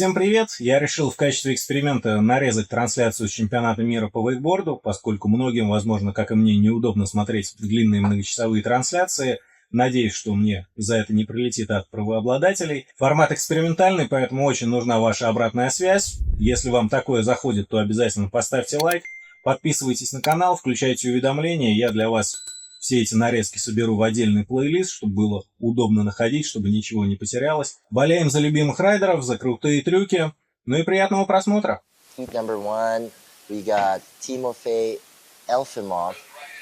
Всем привет! Я решил в качестве эксперимента нарезать трансляцию чемпионата мира по вейкборду, поскольку многим, возможно, как и мне, неудобно смотреть длинные многочасовые трансляции. Надеюсь, что мне за это не прилетит от правообладателей. Формат экспериментальный, поэтому очень нужна ваша обратная связь. Если вам такое заходит, то обязательно поставьте лайк, подписывайтесь на канал, включайте уведомления. Я для вас все эти нарезки соберу в отдельный плейлист, чтобы было удобно находить, чтобы ничего не потерялось. Болеем за любимых райдеров, за крутые трюки. Ну и приятного просмотра. Heat number one, we got Timofey Elfimov,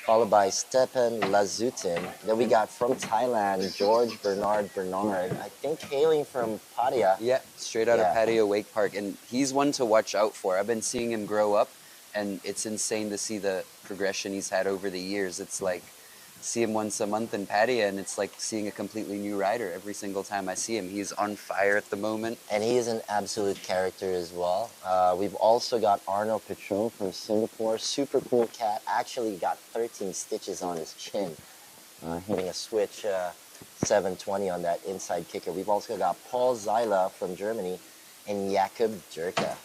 followed by Stepan Lazutin. Then we got from Thailand, George Bernard, I think hailing from Pattaya. Yeah, straight out of Pattaya Wake Park. And he's one to watch out for. I've been seeing him grow up, and it's insane to see the progression he's had over the years. It's like, see him once a month in Pattaya, and it's like seeing a completely new rider every single time I see him. He's on fire at the moment. And he is an absolute character as well. We've also got Arno Petron from Singapore. Super cool cat. Actually got 13 stitches on his chin. Hitting a switch 720 on that inside kicker. We've also got Paul Zyla from Germany and Jakub Durka.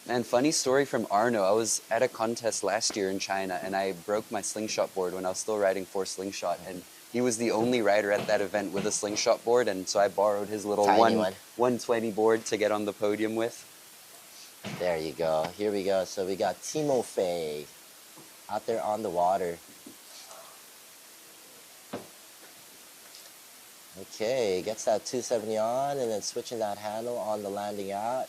And funny story from Arno, I was at a contest last year in China, and I broke my slingshot board when I was still riding for slingshot, and he was the only rider at that event with a slingshot board, and so I borrowed his little 120 board to get on the podium with. There you go. Here we go. So we got Timofey out there on the water. Okay, gets that 270 on, and then switching that handle on the landing out.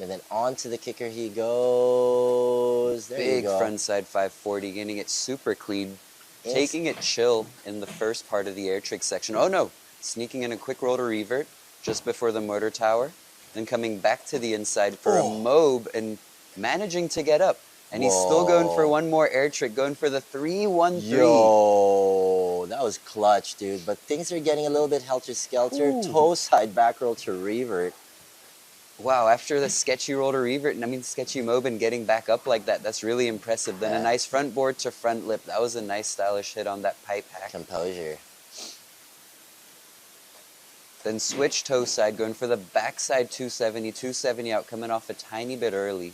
And then onto the kicker he goes. There you go. Big frontside 540, getting it super clean. Taking it chill in the first part of the air trick section. Oh no! Sneaking in a quick roll to revert just before the motor tower. Then coming back to the inside for a mobe and managing to get up. And he's still going for one more air trick, going for the 3-1-3. Yo, that was clutch, dude. But things are getting a little bit helter-skelter. Toe side back roll to revert. Wow, after the sketchy roll to revert, sketchy mob and getting back up like that, that's really impressive. Then a nice front board to front lip. That was a nice stylish hit on that pipe hack. Composure. Then switch toe side, going for the backside 270 out, coming off a tiny bit early.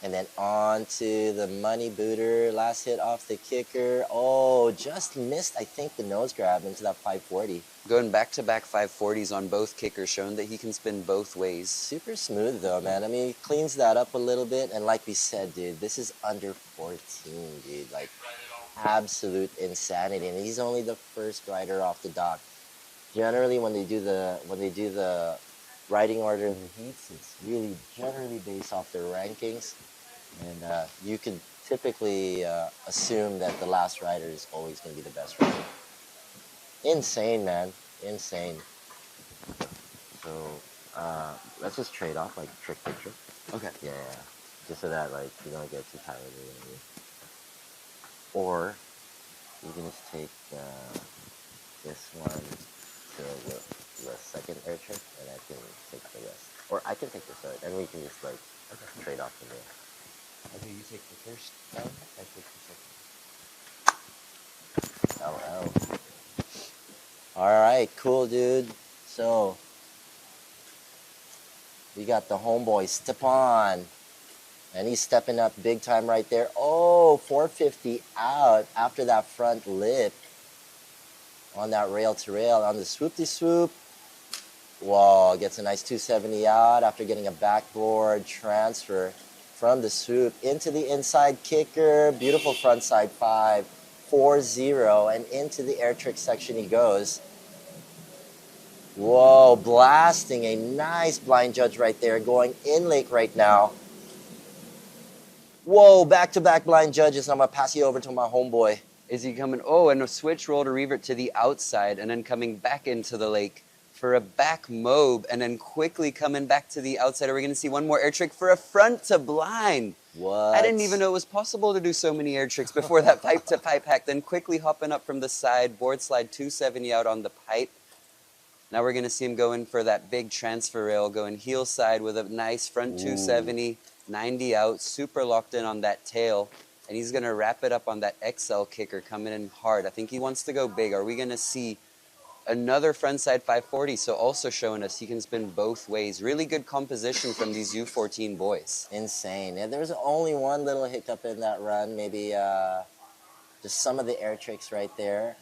And then on to the money booter, last hit off the kicker. Oh, just missed, I think, the nose grab into that 540. Going back-to-back 540s on both kickers, showing that he can spin both ways. Super smooth, though, man. I mean, he cleans that up a little bit. And like we said, dude, this is under 14, dude. Like, absolute insanity. And he's only the first rider off the dock. Generally, when they do the riding order in the heats, it's really generally based off their rankings. And you can typically assume that the last rider is always going to be the best rider. Insane, man. Insane. So, let's just trade off, like, trick picture. Okay. Yeah. Just so that, like, you don't get too tired of it. Or, you can just take this one to the second air trick, and I can take the rest. Or I can take the third, and we can just, like, trade off from there. Okay, you take the first down, I take the second. Oh. Alright, cool, dude. So, we got the homeboy, Stepan. And he's stepping up big time right there. Oh, 450 out after that front lip. On that rail-to-rail, on the swoop-de-swoop. Whoa, gets a nice 270 out after getting a backboard transfer from the swoop into the inside kicker. Beautiful frontside 5-4-0, and into the air trick section he goes. Whoa, blasting a nice blind judge right there, going in lake right now. Whoa, back-to-back blind judges. I'm going to pass you over to my homeboy. Is he coming? Oh, and a switch roll to revert to the outside, and then coming back into the lake for a back mobe, and then quickly coming back to the outside. Are we going to see one more air trick for a front to blind? What? I didn't even know it was possible to do so many air tricks before that pipe to pipe hack. Then quickly hopping up from the side, board slide 270 out on the pipe. Now we're going to see him go in for that big transfer rail, going heel side with a nice front 270, 90 out, super locked in on that tail. And he's going to wrap it up on that XL kicker coming in hard. I think he wants to go big. Are we going to see Another frontside 540, so also showing us he can spin both ways. Really good composition from these U14 boys. Insane. And there's only one little hiccup in that run, maybe just some of the air tricks right there.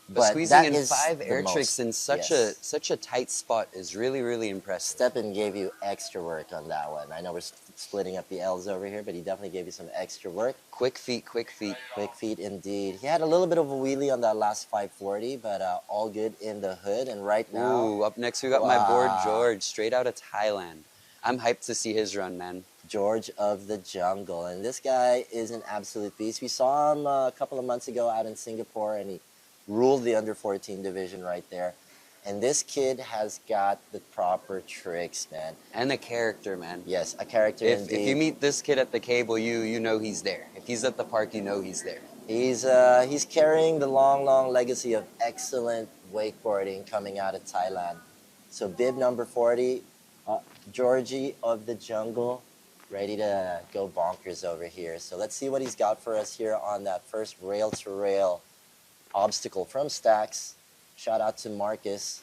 But squeezing that in is 5 air the tricks most. in such a tight spot is really, really impressive. Steppen gave you extra work on that one. I know we're splitting up the L's over here, but he definitely gave you some extra work. Quick feet, quick feet. Quick feet indeed. He had a little bit of a wheelie on that last 540, but all good in the hood. And right now... Ooh, up next we got my board George, straight out of Thailand. I'm hyped to see his run, man. George of the Jungle. And this guy is an absolute beast. We saw him a couple of months ago out in Singapore, and he ruled the under 14 division right there. And this kid has got the proper tricks, man. And a character, man. Yes, a character indeed. If you meet this kid at the cable, you know he's there. If he's at the park, you know he's there. He's carrying the long, long legacy of excellent wakeboarding coming out of Thailand. So bib number 40, Georgie of the Jungle, ready to go bonkers over here. So let's see what he's got for us here on that first rail-to-rail obstacle from Stacks. Shout out to Marcus.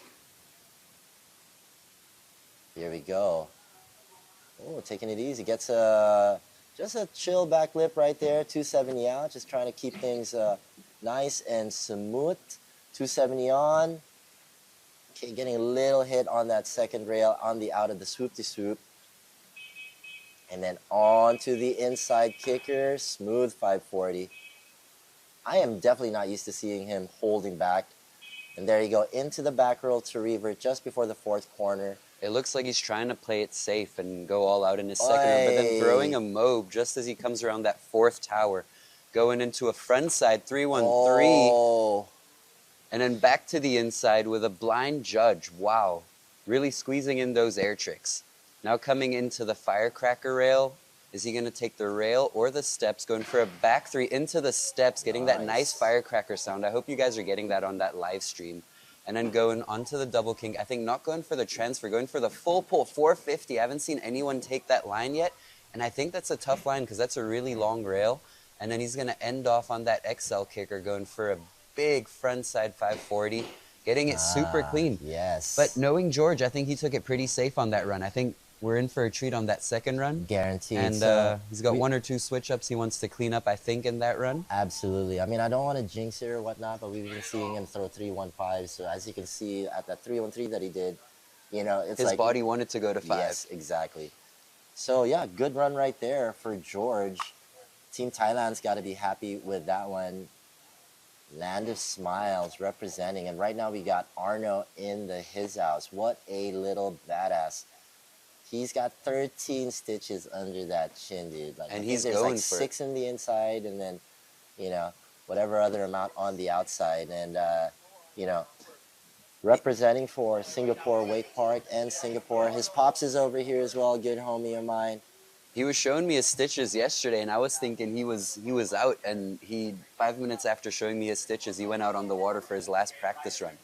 Here we go. Oh, taking it easy. Gets just a chill back lip right there. 270 out. Just trying to keep things nice and smooth. 270 on. Okay, getting a little hit on that second rail on the out of the swoop-to-swoop. And then on to the inside kicker. Smooth 540. I am definitely not used to seeing him holding back. And there you go, into the back roll to revert just before the fourth corner. It looks like he's trying to play it safe and go all out in his second run, but then throwing a mobe just as he comes around that fourth tower, going into a frontside 313, and then back to the inside with a blind judge. Wow, really squeezing in those air tricks. Now coming into the firecracker rail. Is he going to take the rail or the steps, going for a back 3 into the steps, getting that nice firecracker sound. I hope you guys are getting that on that live stream. And then going onto the double king. I think not going for the transfer, going for the full pull, 450. I haven't seen anyone take that line yet. And I think that's a tough line because that's a really long rail. And then he's going to end off on that XL kicker, going for a big frontside 540, getting it super clean. Yes. But knowing George, I think he took it pretty safe on that run. I think we're in for a treat on that second run. Guaranteed. And he's got 1 or 2 switch-ups he wants to clean up, I think, in that run. Absolutely. I mean, I don't want to jinx it or whatnot, but we've been seeing him throw 315. So as you can see at that 313 that he did, you know, it's his like... body wanted to go to 5. Yes, exactly. So, yeah, good run right there for George. Team Thailand's got to be happy with that one. Land of Smiles representing. And right now we got Arno in his house. What a little badass. He's got 13 stitches under that chin, dude. Like, and he's there's going like for 6 in the inside and then, you know, whatever other amount on the outside. And, you know, representing for Singapore Wake Park and Singapore. His pops is over here as well, good homie of mine. He was showing me his stitches yesterday, and I was thinking he was out, and 5 minutes after showing me his stitches, he went out on the water for his last practice run.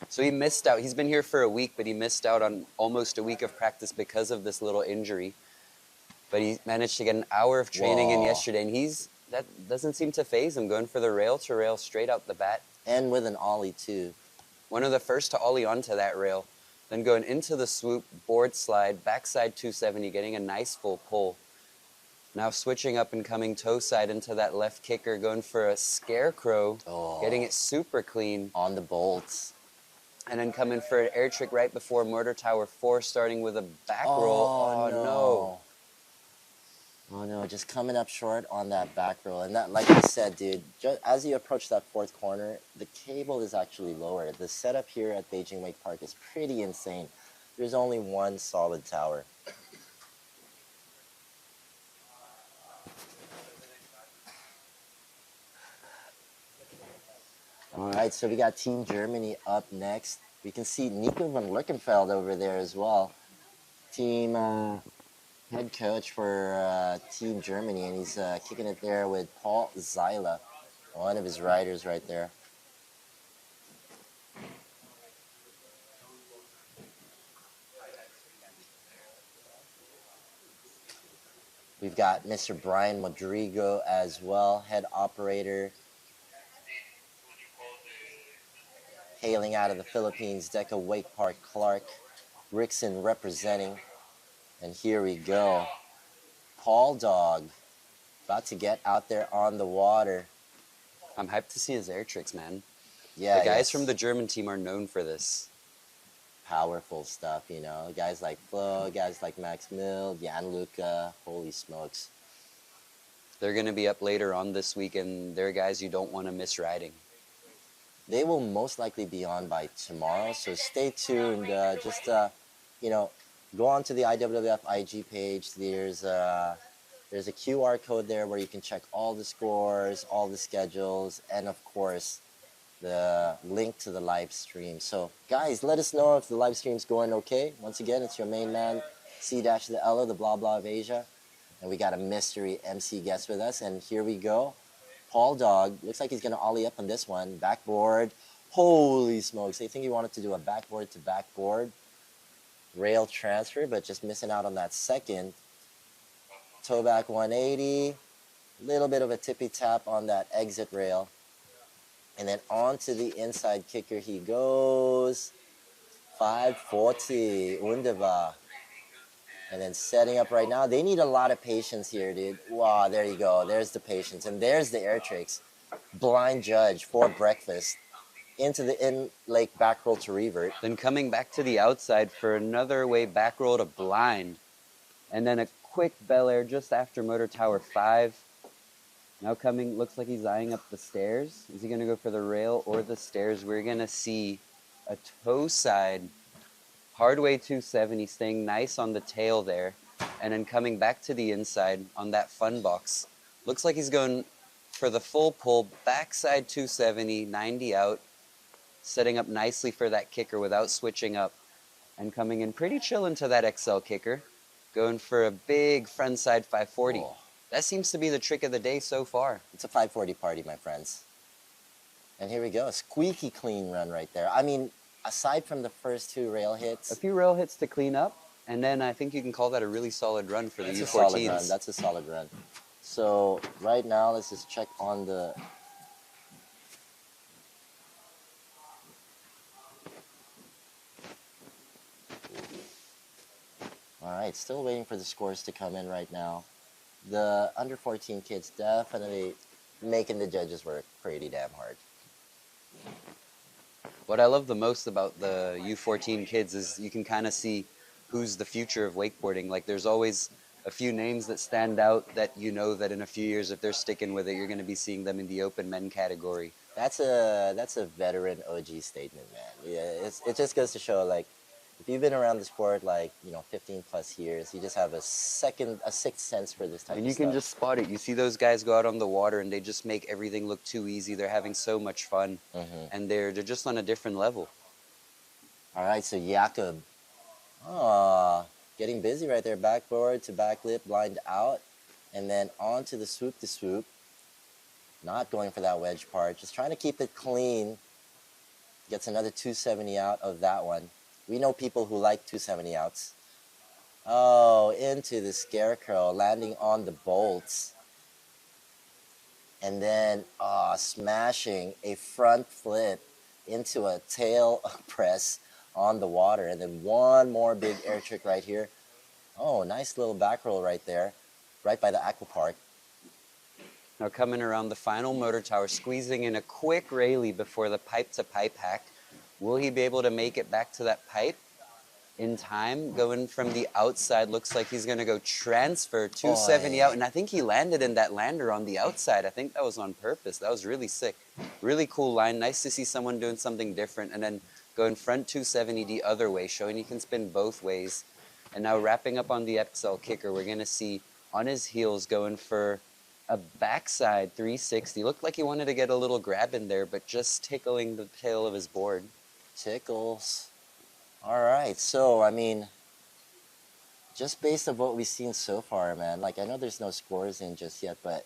So he missed out. He's been here for a week, but he missed out on almost a week of practice because of this little injury. But he managed to get an hour of training in yesterday, and that doesn't seem to faze him, going for the rail-to-rail straight out the bat. And with an ollie, too. One of the first to ollie onto that rail. Then going into the swoop, board slide, backside 270, getting a nice full pull. Now switching up and coming toe side into that left kicker, going for a scarecrow, getting it super clean. On the bolts. And then coming for an air trick right before Mortar Tower 4, starting with a back roll. Oh, no. Oh, no, just coming up short on that back roll. And that, like I said, dude, as you approach that fourth corner, the cable is actually lower. The setup here at Beijing Wake Park is pretty insane. There's only one solid tower. All right, so we got Team Germany up next. We can see Nico van Lerkenfeld over there as well. Team head coach for Team Germany, and he's kicking it there with Paul Zyla, one of his riders right there. We've got Mr. Brian Rodrigo as well, head operator. hailing out of the Philippines, Deca Wake Park Clark, Rickson representing. And here we go. Paul Dog, about to get out there on the water. I'm hyped to see his air tricks, man. Yeah, the guys yes. from the German team are known for this. Powerful stuff, you know. Guys like Flo, guys like Max Mill, Gianluca, holy smokes. They're going to be up later on this week, and they're guys you don't want to miss riding. They will most likely be on by tomorrow, so stay tuned. You know, go on to the IWWF IG page. There's a QR code there where you can check all the scores, all the schedules, and of course, the link to the live stream. So, guys, let us know if the live stream's going okay. Once again, it's your main man, C-the Ella, the blah blah of Asia. And we got a mystery MC guest with us, and here we go. Paul Dog, looks like he's going to ollie up on this one. Backboard. Holy smokes. I think he wanted to do a backboard to backboard rail transfer, but just missing out on that second. Toe back 180. Little bit of a tippy tap on that exit rail. And then onto the inside kicker he goes. 540. Wunderbar. And then setting up right now. They need a lot of patience here, dude. Wow, there you go. There's the patience. And there's the air tricks. Blind judge for breakfast. Into the in-lake back roll to revert. Then coming back to the outside for another way back roll to blind. And then a quick bel air just after motor tower 5. Now coming, looks like he's eyeing up the stairs. Is he going to go for the rail or the stairs? We're going to see a toe side hardway 270, staying nice on the tail there. And then coming back to the inside on that fun box. Looks like he's going for the full pull, backside 270, 90 out. Setting up nicely for that kicker without switching up. And coming in pretty chill into that XL kicker. Going for a big front side 540. Oh. That seems to be the trick of the day so far. It's a 540 party, my friends. And here we go. A squeaky clean run right there. I mean, aside from the first 2 rail hits. A few rail hits to clean up. And then I think you can call that a really solid run for the U14s. That's a solid run. That's a solid run. So right now, let's just check on the... All right, still waiting for the scores to come in right now. The under 14 kids definitely making the judges work pretty damn hard. What I love the most about the U14 kids is you can kind of see who's the future of wakeboarding. Like there's always a few names that stand out that you know that in a few years, if they're sticking with it, you're going to be seeing them in the open men category. That's a veteran OG statement, man. Yeah, it just goes to show, like, if you've been around the sport, like, 15 plus years, you just have a sixth sense for this type of stuff. And you can just spot it. You see those guys go out on the water and they just make everything look too easy. They're having so much fun. Mm-hmm. And they're just on a different level. All right, so Jakob. Getting busy right there. Backboard to backlip, blind out. And then on to the swoop to swoop. Not going for that wedge part. Just trying to keep it clean. Gets another 270 out of that one. We know people who like 270 outs. Oh, into the scarecrow, landing on the bolts. And then smashing a front flip into a tail press on the water. And then one more big air trick right here. Oh, nice little back roll right there, right by the aqua park. Now coming around the final motor tower, squeezing in a quick rayleigh before the pipe-to-pipe hack. Will he be able to make it back to that pipe in time? Going from the outside, looks like he's going to go transfer 270 out. And I think he landed in that lander on the outside. I think that was on purpose. That was really sick. Really cool line. Nice to see someone doing something different. And then going front 270 the other way, showing he can spin both ways. And now wrapping up on the XL kicker, we're going to see on his heels going for a backside 360. Looked like he wanted to get a little grab in there, but just tickling the tail of his board. Tickles. All right, so, I mean, just based on what we've seen so far, man, like, I know there's no scores in just yet, but,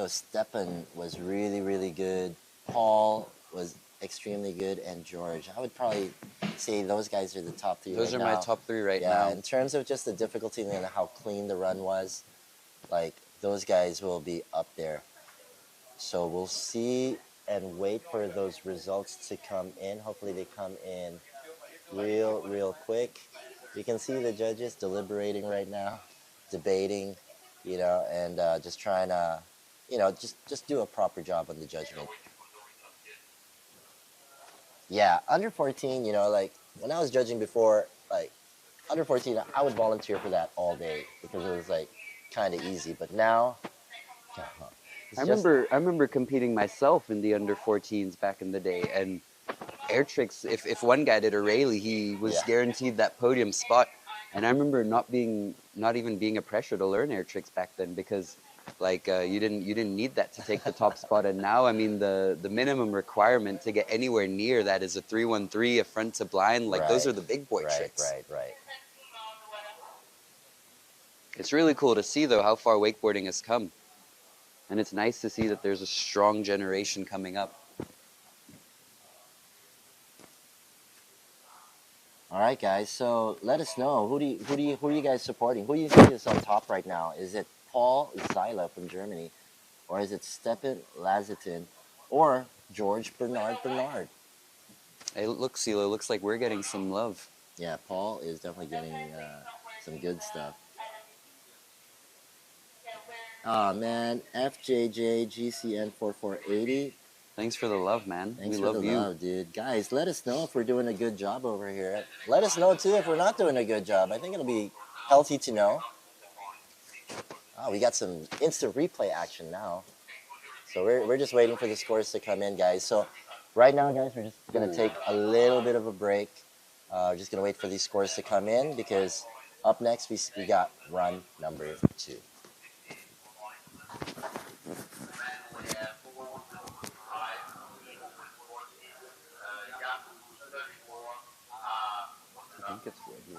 Stepan was really, really good. Paul was extremely good, and George. I would probably say those guys are the top 3 Those right are now. my top 3 right now. Yeah, in terms of just the difficulty and how clean the run was, like, those guys will be up there. So we'll see and wait for those results to come in. Hopefully they come in real quick. You can see the judges deliberating right now, debating, and just trying to, just do a proper job on the judgment. Yeah, under 14, like when I was judging before, like under 14, I would volunteer for that all day because it was like kind of easy. But now, I remember competing myself in the under 14s back in the day, and air tricks. If one guy did a Rayleigh, he was guaranteed that podium spot. And I remember not even being a pressure to learn air tricks back then because, like, you didn't need that to take the top spot. And now, I mean, the minimum requirement to get anywhere near that is a 313, a front to blind. Like those are the big boy tricks. Right. It's really cool to see though how far wakeboarding has come, and it's nice to see that there's a strong generation coming up. All right, guys. So let us know who are you guys supporting? Who do you think is on top right now? Is it Paul Zyla from Germany, or is it Stepan Lazatin, or George Bernard? Hey, look, Sila, looks like we're getting some love. Yeah, Paul is definitely getting some good stuff. Oh man, FJJ GCN 4480. Thanks for the love, man. Thanks we for love the you. love, dude. Guys, let us know if we're doing a good job over here. Let us know too if we're not doing a good job. I think it'll be healthy to know. Oh, we got some instant replay action now. So we're just waiting for the scores to come in, guys. So right now, guys, we're just gonna take a little bit of a break. We're just gonna wait for these scores to come in because up next we got run number 2. I think it's right here.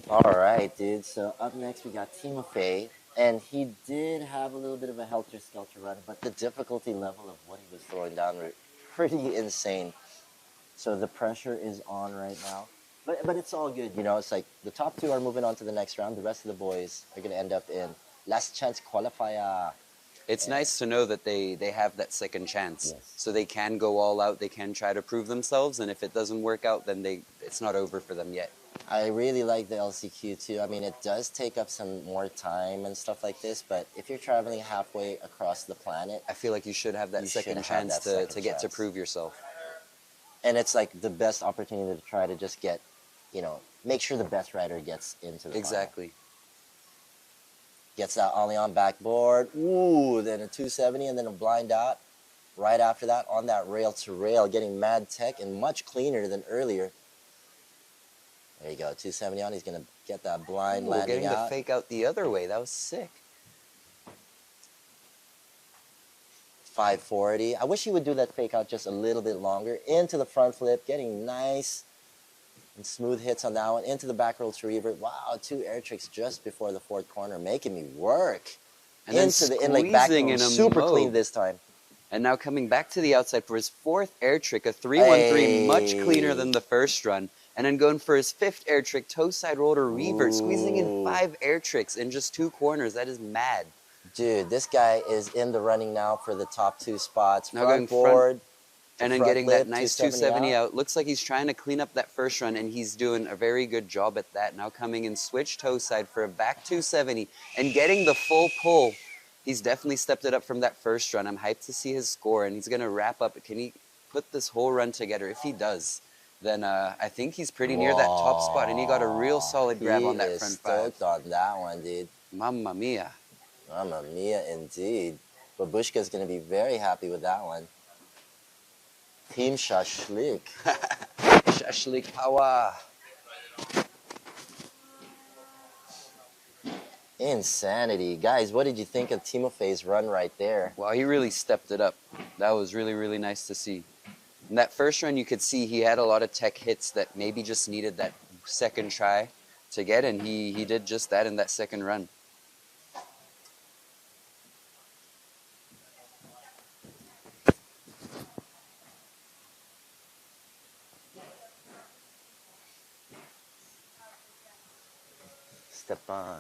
All right, dude. So up next we got Timofey, and he did have a little bit of a helter-skelter run, but the difficulty level of what he was throwing down were pretty insane. So the pressure is on right now, but it's all good. It's like the top 2 are moving on to the next round. The rest of the boys are gonna end up in last chance qualifier. It's nice to know that they have that second chance. Yes. So they can go all out, they can try to prove themselves, and if it doesn't work out, then it's not over for them yet. I really like the LCQ too. I mean, it does take up some more time and stuff like this, but if you're traveling halfway across the planet, I feel like you should have that second chance to get to prove yourself. And it's like the best opportunity to try to just get, make sure the best rider gets into the Exactly. final. Gets that ollie on backboard. Ooh, then a 270 and then a blind out. Right after that, on that rail to rail, getting mad tech and much cleaner than earlier. There you go, 270 on. He's going to get that blind landing getting out. the fake out the other way. That was sick. 540. I wish he would do that fake out just a little bit longer. Into the front flip, getting nice and smooth hits on that one. Into the back roll to revert. Wow, 2 air tricks just before the 4th corner, making me work. And into the inlay back roll, super clean this time. And now coming back to the outside for his 4th air trick, a 313, much cleaner than the first run. And then going for his 5th air trick, toe side roll to revert, squeezing in 5 air tricks in just 2 corners. That is mad. Dude, this guy is in the running now for the top 2 spots. Now going board, and then getting that nice 270 out. Looks like he's trying to clean up that first run, and he's doing a very good job at that. Now coming in switch toe side for a back 270 and getting the full pull. He's definitely stepped it up from that first run. I'm hyped to see his score, and he's going to wrap up. Can he put this whole run together? If he does, then I think he's pretty near that top spot, and he got a real solid grab on that front 5. Stoked on that one, dude. Mamma mia. Mamma mia, indeed. Babushka's going to be very happy with that one. Team Shashlik. Shashlik power. Insanity. Guys, what did you think of Timofey's run right there? Wow, he really stepped it up. That was really, really nice to see. In that first run, you could see he had a lot of tech hits that maybe just needed that second try to get, and he did just that in that second run. step on.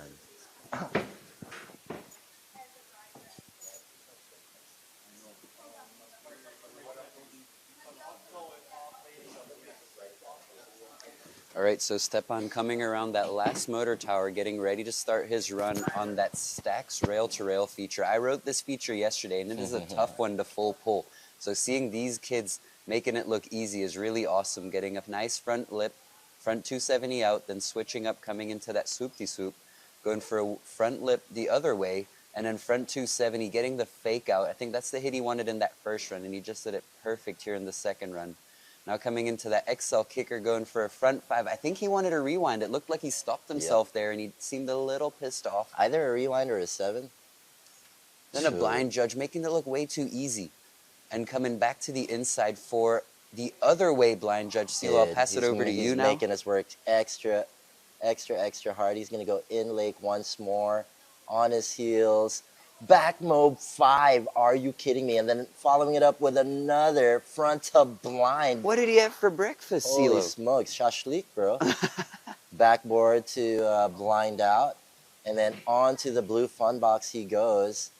All right, so Stepan coming around that last motor tower, getting ready to start his run on that stacks rail-to-rail feature. I wrote this feature yesterday, and it is a tough one to full pull. So seeing these kids making it look easy is really awesome. Getting a nice front lip, front 270 out, then switching up, coming into that swoop-de-swoop, going for a front lip the other way, and then front 270, getting the fake out. I think that's the hit he wanted in that first run, and he just did it perfect here in the second run. Now coming into that XL kicker, going for a front 5. I think he wanted a rewind. It looked like he stopped himself there, and he seemed a little pissed off. Either a rewind or a 7. Then a blind judge, making it look way too easy. And coming back to the inside for the other way blind judge. Seal, I'll pass it over to you now. He's making us work extra hard. He's going to go in lake once more, on his heels. Back mob 5, are you kidding me? And then following it up with another front to blind. What did he have for breakfast, CeeLo? Holy smokes, shashlik, bro. Backboard to blind out. And then on to the blue fun box he goes.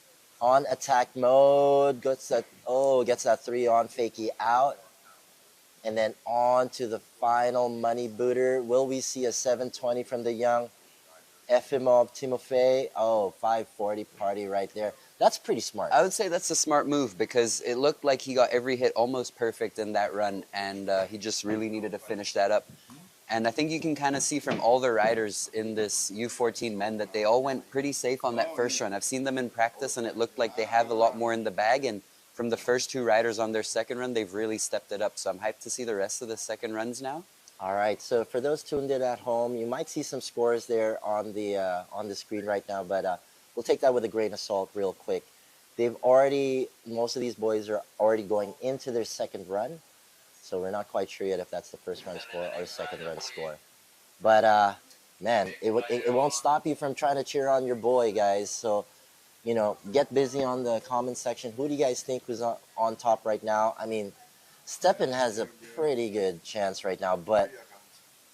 On attack mode, gets that 3 on, fakie out. And then on to the final money booter. Will we see a 720 from the young Efimov Timofey? Oh, 540 party right there. That's pretty smart. I would say that's a smart move because it looked like he got every hit almost perfect in that run, and he just really needed to finish that up. And I think you can kind of see from all the riders in this U14 men that they all went pretty safe on that first run. I've seen them in practice, and it looked like they have a lot more in the bag, and from the first 2 riders on their second run, they've really stepped it up. So I'm hyped to see the rest of the second runs now. All right, so for those tuned in at home, you might see some scores there on the screen right now, but we'll take that with a grain of salt real quick. Most of these boys are already going into their second run, so we're not quite sure yet if that's the first run score or second run score. But man, it won't stop you from trying to cheer on your boy, guys. So, you know, get busy on the comment section. Who do you guys think was on top right now? I mean, Stepan has a pretty good chance right now, but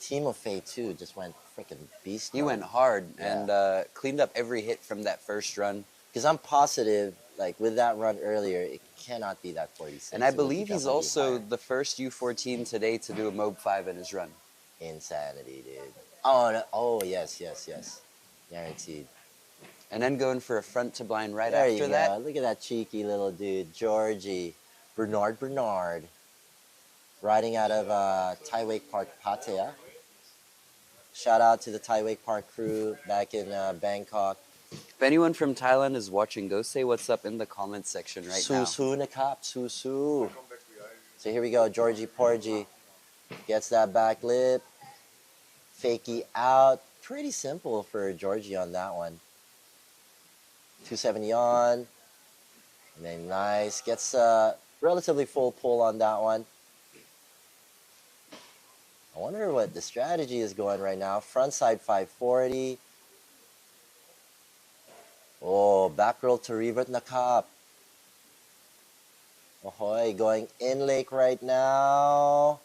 Timofey too just went freaking beast mode. He went hard and cleaned up every hit from that first run. Because I'm positive, like with that run earlier, it cannot be that 46. And I believe he's also the first U14 today to do a Mob 5 in his run. Insanity, dude. Oh, no. Oh, yes. Guaranteed. And then going for a front to blind right there after that. Go. Look at that cheeky little dude, Georgie. Bernard. Riding out of Thai Wake Park, Pattaya. Shout out to the Thai Wake Park crew back in Bangkok. If anyone from Thailand is watching, go say what's up in the comments section right now. Susu nakap, Susu. So here we go, Georgie Porgy gets that back lip. Fakie out. Pretty simple for Georgie on that one. 270 on. And then nice. Gets a relatively full pull on that one. I wonder what the strategy is going right now. Frontside 540. Oh, back roll to revert nakap. Ahoy, going in lake right now.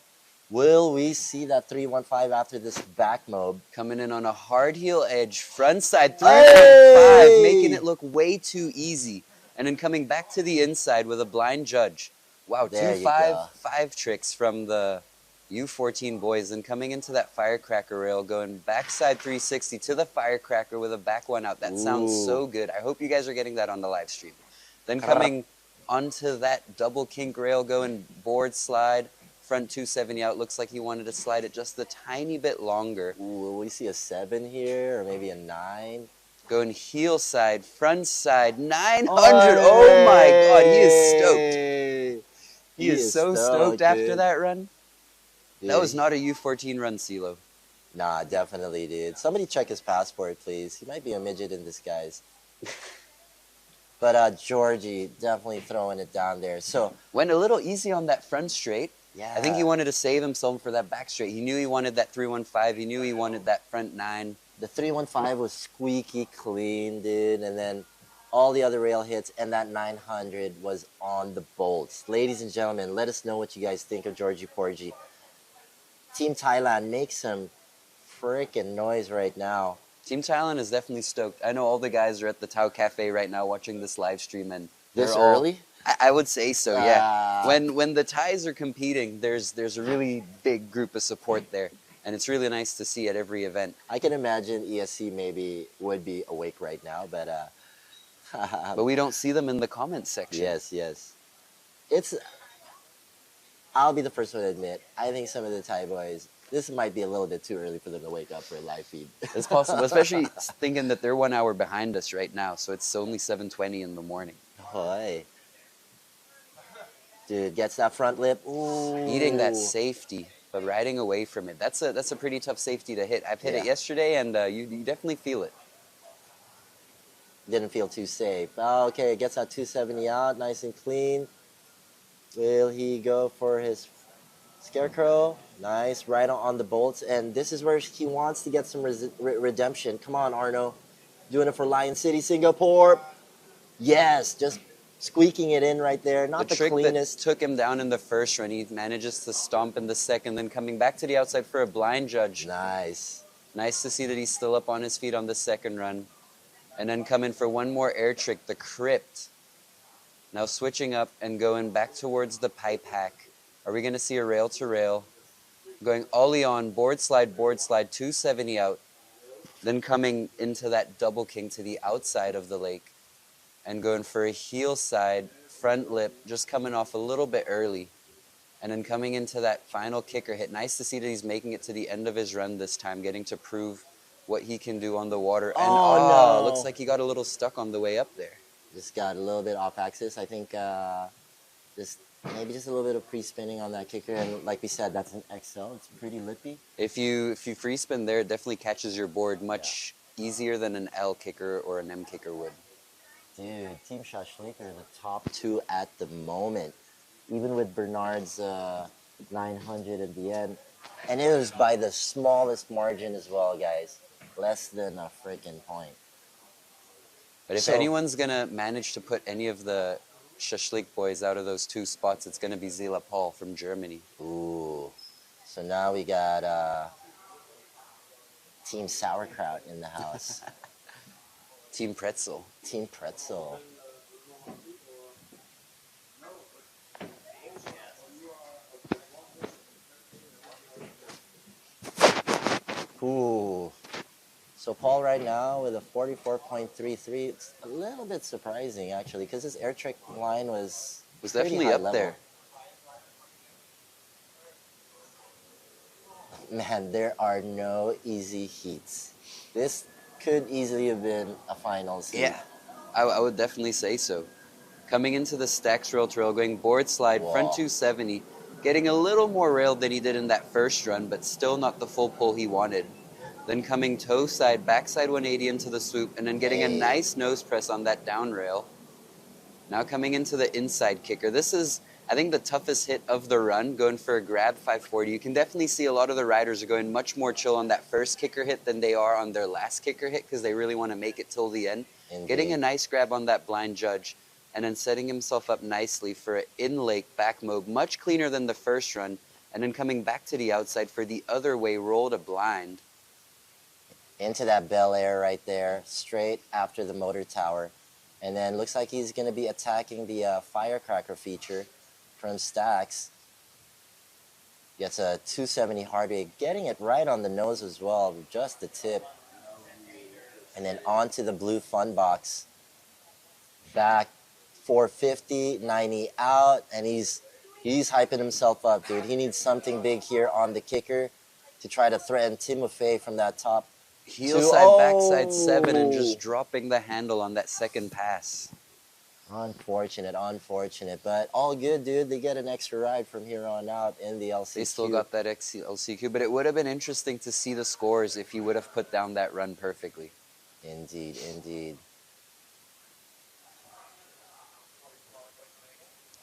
Will we see that 315 after this back mob? Coming in on a hard heel edge, frontside 3.5, making it look way too easy. And then coming back to the inside with a blind judge. Wow, 2.5 tricks from the U14 boys, and coming into that firecracker rail, going backside 360 to the firecracker with a back one out. That sounds so good. I hope you guys are getting that on the live stream. Then coming onto that double kink rail, going board slide, front 270 out. Looks like he wanted to slide it just a tiny bit longer. Ooh, will we see a 7 here, or maybe a 9? Going heel side, front side, 900. Oh my God, he is stoked. He is so stoked after that run. Dude. That was not a U14 run, CeeLo. Nah, definitely, dude. Somebody check his passport, please. He might be a midget in disguise. But Georgie definitely throwing it down there. So went a little easy on that front straight. Yeah. I think he wanted to save himself for that back straight. He knew he wanted that 315. He knew he wanted that front 9. The 315 was squeaky clean, dude. And then all the other rail hits, and that 900 was on the bolts. Ladies and gentlemen, let us know what you guys think of Georgie Porgy. Team Thailand, make some freaking noise right now. Team Thailand is definitely stoked. I know all the guys are at the Tao Cafe right now watching this live stream, and This they're all, early? I would say so, yeah. Ah. When the Thais are competing, there's a really big group of support there, and it's really nice to see at every event. I can imagine ESC maybe would be awake right now, but But we don't see them in the comments section. yes, yes. I'll be the first one to admit, I think some of the Thai boys, this might be a little bit too early for them to wake up for a live feed. It's possible, especially thinking that they're 1 hour behind us right now, so it's only 7:20 in the morning. Boy. Dude, gets that front lip. Ooh. Eating that safety, but riding away from it. That's a pretty tough safety to hit. I've hit it Yeah. yesterday, and you definitely feel it. Didn't feel too safe. Okay, gets that 270 out, nice and clean. Will he go for his scarecrow? Nice, right on the bolts. And this is where he wants to get some redemption. Come on, Arno. Doing it for Lion City, Singapore. Yes, just squeaking it in right there. Not the trick cleanest. that took him down in the first run, he manages to stomp in the second, then coming back to the outside for a blind judge. Nice. Nice to see that he's still up on his feet on the second run. And then coming for one more air trick, the crypt. Now switching up and going back towards the pipe hack. Are we going to see a rail to rail? Going ollie on, board slide, 270 out. Then coming into that double king to the outside of the lake. And going for a heel side, front lip, just coming off a little bit early. And then coming into that final kicker hit. Nice to see that he's making it to the end of his run this time, getting to prove what he can do on the water. And no. looks like he got a little stuck on the way up there. Just got a little bit off axis. I think maybe just a little bit of pre-spinning on that kicker. And like we said, that's an XL. It's pretty lippy. If you free spin there, it definitely catches your board much easier than an L kicker or an M kicker would. Dude, Team Shashlik are the top two at the moment. Even with Bernard's 900 at the end. And it was by the smallest margin as well, guys. Less than a freaking point. But if anyone's going to manage to put any of the Shashlik boys out of those two spots, it's going to be Zila Paul from Germany. Ooh. So now we got Team Sauerkraut in the house. Team Pretzel. Team Pretzel. Ooh. So Paul right now with a 44.33. It's a little bit surprising actually, because his air trick line was definitely high up level. there. Man, there are no easy heats. This could easily have been a finals heat. Yeah, I would definitely say so. Coming into the stacks rail to rail, going board slide, front 270, getting a little more railed than he did in that first run, but still not the full pull he wanted. Then coming toe side, backside 180 into the swoop, and then getting a nice nose press on that down rail. Now coming into the inside kicker. This is, I think, the toughest hit of the run, going for a grab 540. You can definitely see a lot of the riders are going much more chill on that first kicker hit than they are on their last kicker hit, because they really want to make it till the end. Indeed. Getting a nice grab on that blind judge, and then setting himself up nicely for an in-lake back mobe, much cleaner than the first run, and then coming back to the outside for the other way, roll to blind. Into that Bel Air right there, straight after the motor tower. And then looks like he's going to be attacking the firecracker feature from Stacks. Gets a 270 hard weight, getting it right on the nose as well, just the tip. And then onto the blue fun box. Back 450, 90 out, and he's hyping himself up, dude. He needs something big here on the kicker to try to threaten Timofey from that top. Heel side, backside 7, and just dropping the handle on that second pass. Unfortunate, but all good, dude. They get an extra ride from here on out in the LCQ. They still got that LCQ, but it would have been interesting to see the scores if he would have put down that run perfectly. Indeed, indeed.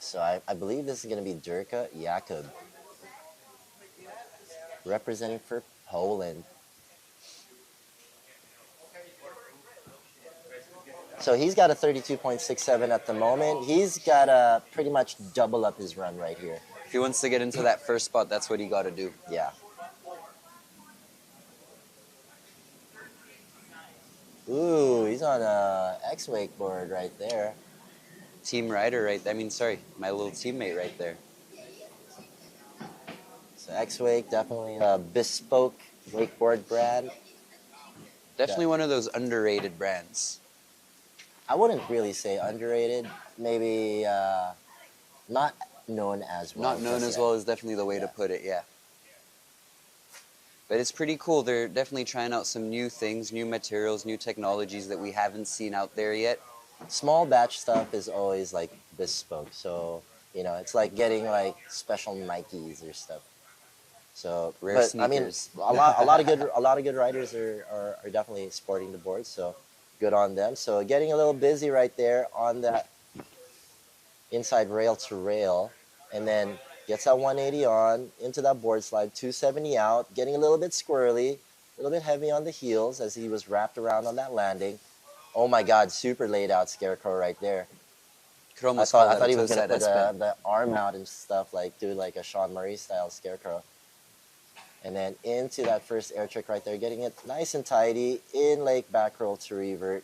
So I believe this is going to be Durka Jakub, representing for Poland. So he's got a 32.67 at the moment. He's got to pretty much double up his run right here. If he wants to get into that first spot, that's what he got to do. Yeah. Ooh, he's on a X-Wakeboard right there. Team rider right there. I mean, sorry, my little teammate right there. So X-Wake, definitely a bespoke wakeboard brand. Definitely one of those underrated brands. I wouldn't really say underrated. Maybe not known as well. Not known as well is definitely the way to put it, yeah. But it's pretty cool. They're definitely trying out some new things, new materials, new technologies that we haven't seen out there yet. Small batch stuff is always like bespoke. So, you know, it's like getting like special Nikes or stuff. So, Rare sneakers. I mean, a lot of good riders are definitely sporting the board. So, good on them. So, getting a little busy right there on that inside rail to rail, and then gets that 180 on into that board slide, 270 out, getting a little bit squirrely, a little bit heavy on the heels as he was wrapped around on that landing. Oh my God, super laid out scarecrow right there. I thought he was gonna put the arm out and stuff, like do like a Sean Murray style scarecrow. And then into that first air trick right there, getting it nice and tidy, in lake back roll to revert.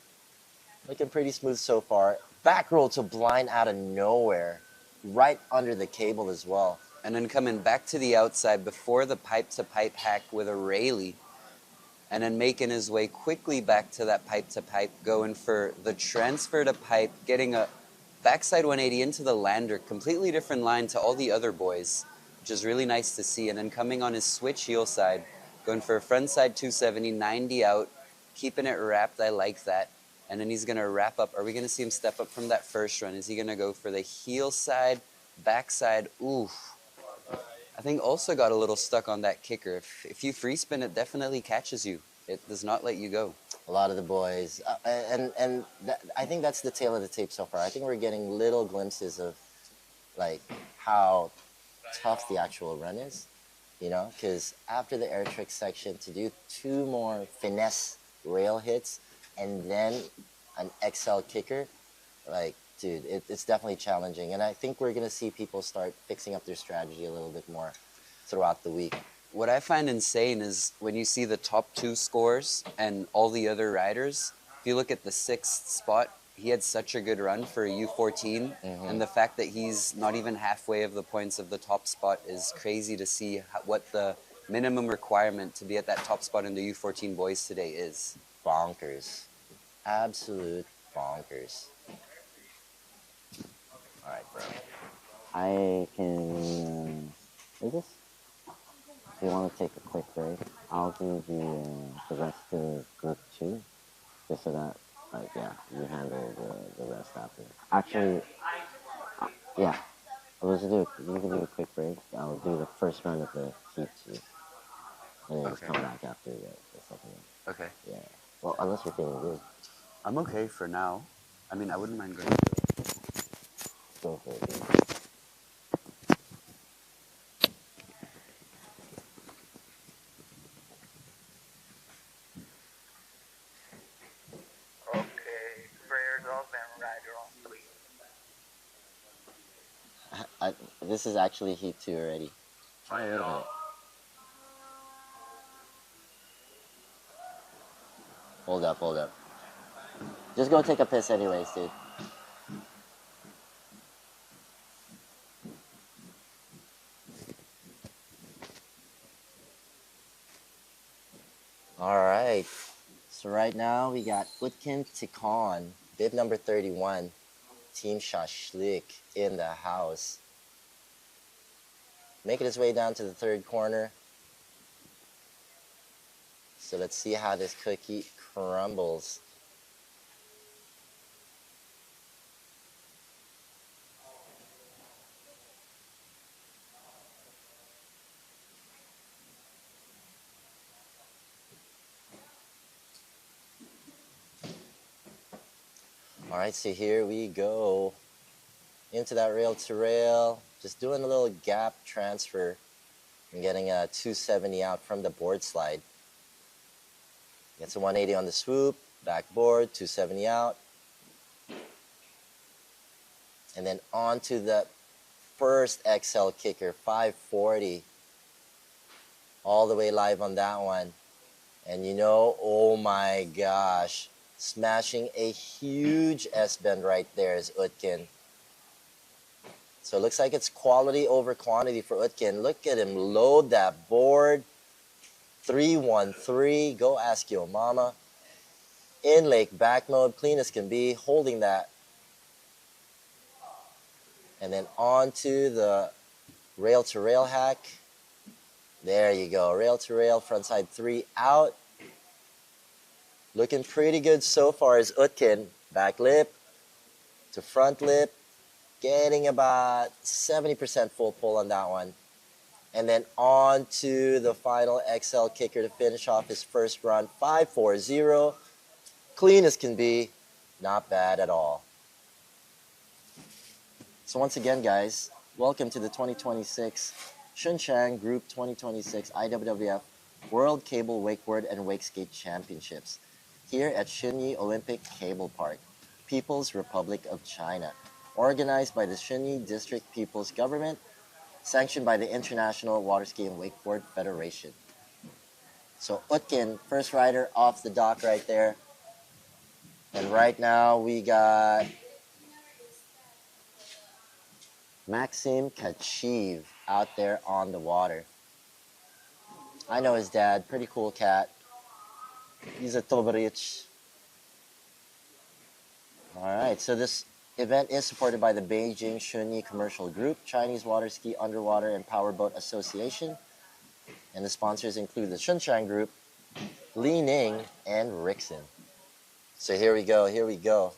Looking pretty smooth so far. Back roll to blind out of nowhere, right under the cable as well. And then coming back to the outside before the pipe-to-pipe hack with a Rayleigh, and then making his way quickly back to that pipe-to-pipe, going for the transfer to pipe, getting a backside 180 into the lander, completely different line to all the other boys, which is really nice to see. And then coming on his switch heel side, going for a frontside 270, 90 out, keeping it wrapped. I like that. And then he's going to wrap up. Are we going to see him step up from that first run? Is he going to go for the heel side, backside? Ooh. I think also got a little stuck on that kicker. If you free spin, it definitely catches you. It does not let you go. A lot of the boys. I think that's the tail of the tape so far. I think we're getting little glimpses of like how tough the actual run is. You know, because after the air trick section, to do 2 more finesse rail hits, and then an XL kicker, like, dude, it's definitely challenging. And I think we're going to see people start fixing up their strategy a little bit more throughout the week. What I find insane is when you see the top 2 scores and all the other riders, if you look at the 6th spot, he had such a good run for a U14, and the fact that he's not even halfway of the points of the top spot is crazy to see what the minimum requirement to be at that top spot in the U14 boys today is. Bonkers. Absolute bonkers. All right, bro. I can do this. If you want to take a quick break, I'll do the rest of group 2, just so that, like, yeah, you handle the rest after. Actually, yeah, you can do a quick break. I'll do the first round of the heat 2, and then just come back after the second one. Okay. Yeah. Well, unless you're feeling good. I'm okay for now. I mean, I wouldn't mind going. Go for it, dude. This is actually heat 2 already. Try it out. Hold up. Just go take a piss anyways, dude. All right. So right now we got Utkin Tikon, bib number 31, Team Shashlik in the house. Making his way down to the 3rd corner. So let's see how this cookie crumbles. All right, so here we go into that rail to rail. Just doing a little gap transfer and getting a 270 out from the board slide. Gets a 180 on the swoop, backboard, 270 out. And then on to the first XL kicker, 540. All the way live on that one. And you know, oh my gosh, Smashing a huge S-bend right there is Utkin. So it looks like it's quality over quantity for Utkin. Look at him load that board. 3-1-3. Go ask your mama. In lake back mode, clean as can be, holding that. And then onto the rail to rail hack. There you go. Rail to rail, frontside 3 out. Looking pretty good so far is Utkin. Back lip to front lip. Getting about 70% full pull on that one. And then on to the final XL kicker to finish off his first run. 5-4-0. Clean as can be. Not bad at all. So once again, guys, welcome to the 2026 Shunchang Group 2026 IWWF World Cable Wakeboard and Wakeskate Championships here at Xinyi Olympic Cable Park, People's Republic of China, organized by the Xinyi District People's Government, sanctioned by the International Waterski and Wakeboard Federation. So Utkin, first rider off the dock right there. And right now we got Maxim Kachiv out there on the water. I know his dad, pretty cool cat. He's a Tovarich. Alright, so this event is supported by the Beijing Xunyi Commercial Group, Chinese Water Ski Underwater and Powerboat Association, and the sponsors include the Shunchang Group, Li Ning, and Rixon. So here we go.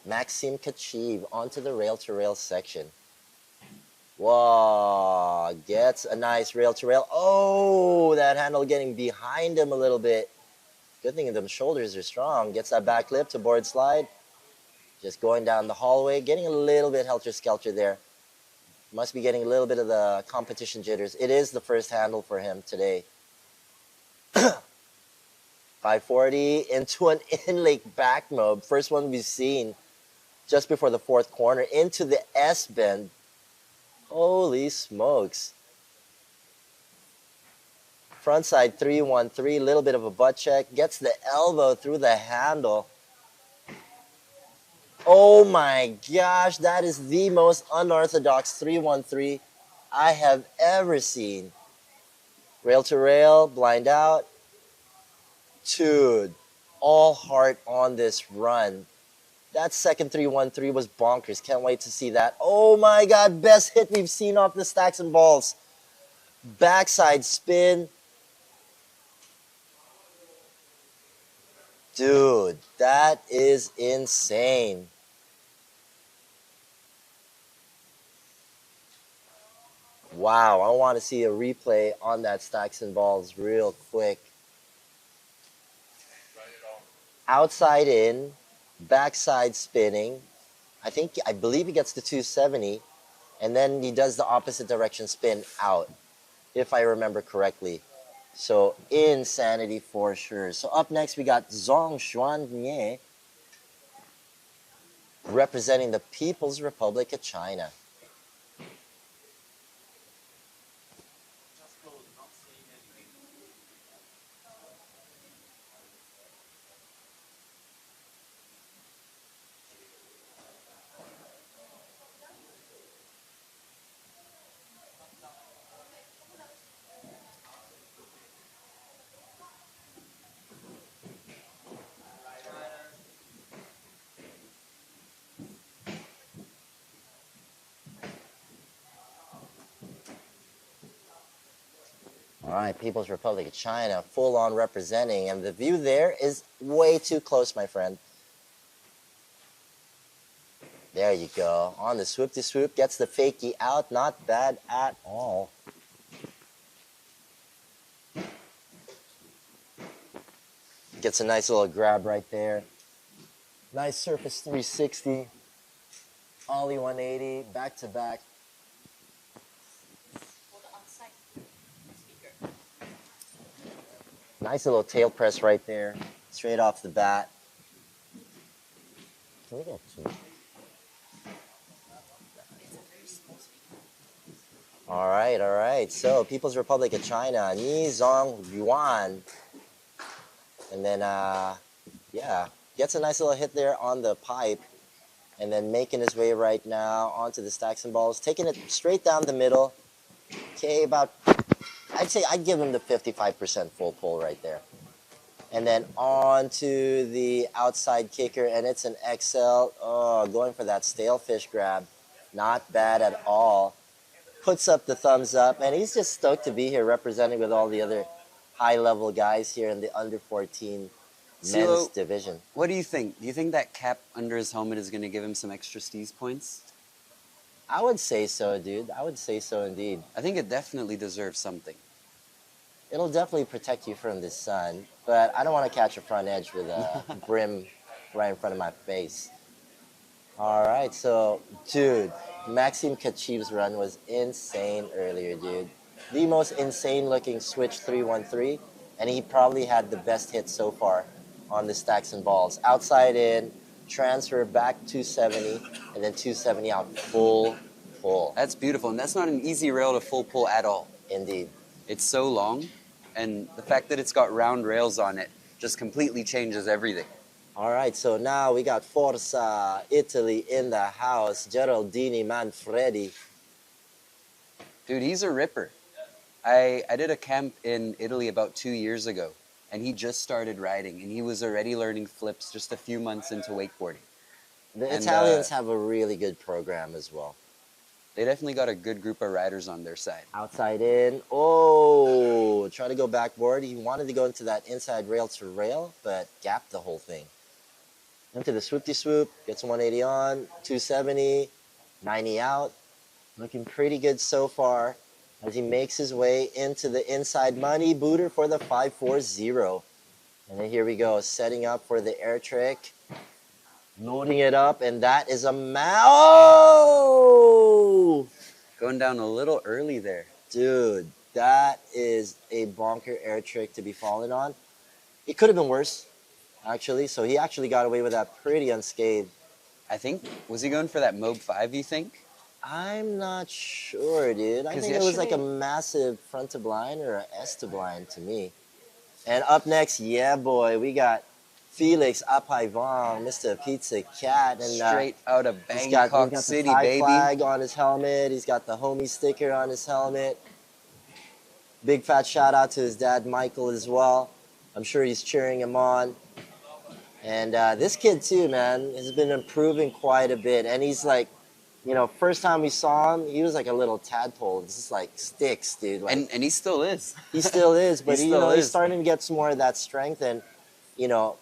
Maxim Kachiv onto the rail-to-rail section. Whoa, gets a nice rail-to-rail. Oh, that handle getting behind him a little bit. Good thing them shoulders are strong. Gets that back lip to board slide. Just going down the hallway, getting a little bit helter-skelter there. Must be getting a little bit of the competition jitters. It is the first handle for him today. 540 into an in-lake back mode. First one we've seen just before the fourth corner into the S-bend. Holy smokes. Frontside 3-1-3, little bit of a butt check. Gets the elbow through the handle. Oh my gosh, that is the most unorthodox 3-1-3 I have ever seen. Rail to rail, blind out. Dude, all heart on this run. That second 3-1-3 was bonkers. Can't wait to see that. Oh my God, best hit we've seen off the stacks and balls. Backside spin. Dude, that is insane. Wow, I want to see a replay on that stacks and balls real quick. Outside in, backside spinning. I believe he gets to 270, and then he does the opposite direction spin out, if I remember correctly. So insanity for sure. So up next we got Zhong Xuanye representing the People's Republic of China. All right, People's Republic of China, full on representing, and the view there is way too close, my friend. There you go. On the swoop to swoop, gets the fakie out. Not bad at all. Gets a nice little grab right there. Nice surface 360. Ollie 180, back to back. Nice little tail press right there, straight off the bat. Can we get two? All right. So, People's Republic of China, Ni Zhong Yuan And then, yeah, gets a nice little hit there on the pipe. And then making his way right now onto the stacks and balls, taking it straight down the middle. Okay, about, I'd say I'd give him the 55% full pull right there. And then on to the outside kicker, and it's an XL. Oh, going for that stale fish grab. Not bad at all. Puts up the thumbs up, and he's just stoked to be here representing with all the other high-level guys here in the under 14 men's division. What do you think? Do you think that cap under his helmet is going to give him some extra Steez points? I would say so, dude. I would say so indeed. I think it definitely deserves something. It'll definitely protect you from the sun, but I don't want to catch a front edge with a brim right in front of my face. All right, so, dude, Maxim Kachiv's run was insane earlier, dude. The most insane-looking switch 313, and he probably had the best hit so far on the stacks and balls. Outside in, transfer back 270, and then 270 out full pull. That's beautiful, and that's not an easy rail to full pull at all. Indeed. It's so long, and the fact that it's got round rails on it just completely changes everything. All right, so now we got Forza Italy in the house. Geraldini Manfredi. Dude, he's a ripper. I did a camp in Italy about 2 years ago, and he just started riding, and he was already learning flips just a few months into wakeboarding. The Italians have a really good program as well. They definitely got a good group of riders on their side. Outside in. Oh, try to go backboard. He wanted to go into that inside rail to rail, but gapped the whole thing. Into the swoop-de-swoop, gets 180 on, 270, 90 out. Looking pretty good so far as he makes his way into the inside money booter for the 540. And then here we go, setting up for the air trick. Loading it up, and that is a oh! Going down a little early there. Dude, that is a bonker air trick to be falling on. It could have been worse, actually. So he actually got away with that pretty unscathed. I think, was he going for that Mob 5, you think? I'm not sure, dude. I think it was like a massive front to blind or a S to blind to me. And up next, yeah, boy, we got Felix Apaivong, Mr. Pizza Cat. And, straight out of Bangkok City, the baby. flag on his helmet. He's got the homie sticker on his helmet. Big fat shout out to his dad, Michael, as well. I'm sure he's cheering him on. And this kid, too, man, has been improving quite a bit. And he's like, you know, first time we saw him, he was like a little tadpole. It's just like sticks, dude. Like, and he still is. He still is, but He you still know, is. he's starting to get some more of that strength. And, you know,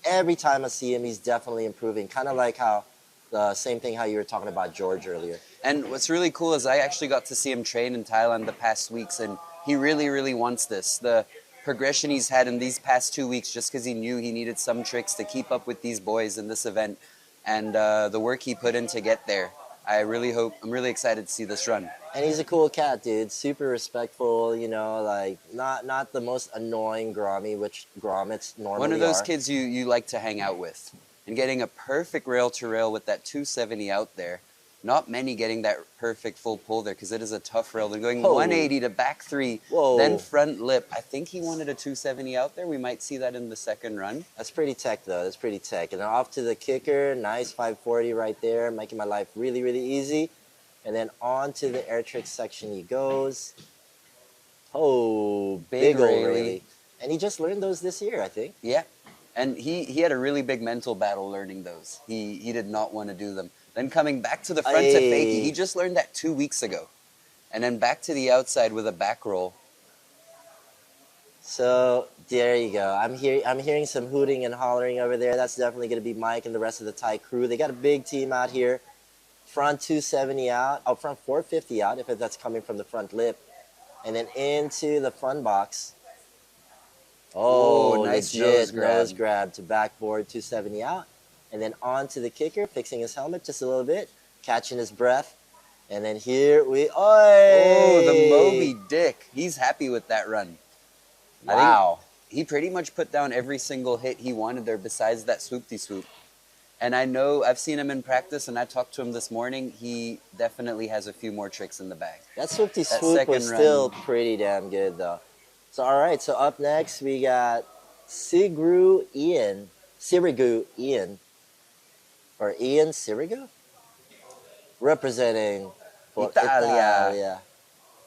every time I see him, he's definitely improving. Kind of like how, the same thing how you were talking about George earlier. And what's really cool is I actually got to see him train in Thailand the past weeks, and he really, really wants this. The progression he's had in these past 2 weeks, just because he knew he needed some tricks to keep up with these boys in this event, and the work he put in to get there. I'm really excited to see this run. And he's a cool cat, dude. Super respectful, you know, like not the most annoying Grommy, which grommets normally are. One of those kids you like to hang out with. And getting a perfect rail-to-rail with that 270 out there. Not many getting that perfect full pull there because it is a tough rail. They're going 180 to back 3, then front lip. I think he wanted a 270 out there. We might see that in the second run. That's pretty tech, though. That's pretty tech. And then off to the kicker. Nice 540 right there, making my life really, really easy. And then on to the air trick section he goes. Oh, big old really. And he just learned those this year, I think. Yeah. And he had a really big mental battle learning those. He did not want to do them. Then coming back to the front to fakie, he just learned that 2 weeks ago. And then back to the outside with a back roll. So there you go. I'm hearing some hooting and hollering over there. That's definitely going to be Mike and the rest of the Thai crew. They got a big team out here. Front 270 out. Oh, front 450 out if that's coming from the front lip. And then into the fun box. Oh, nice legit nose grab to backboard 270 out. And then on to the kicker, fixing his helmet just a little bit, catching his breath. And then here we... Oh, the Moby Dick. He's happy with that run. Wow. He pretty much put down every single hit he wanted there besides that swoop-de-swoop. And I know, I've seen him in practice, and I talked to him this morning. He definitely has a few more tricks in the bag. That swoop-de-swoop was still pretty damn good, though. So, all right, so up next we got Sirigu Ian, or Ian Sirigu, representing for Italia. Italia.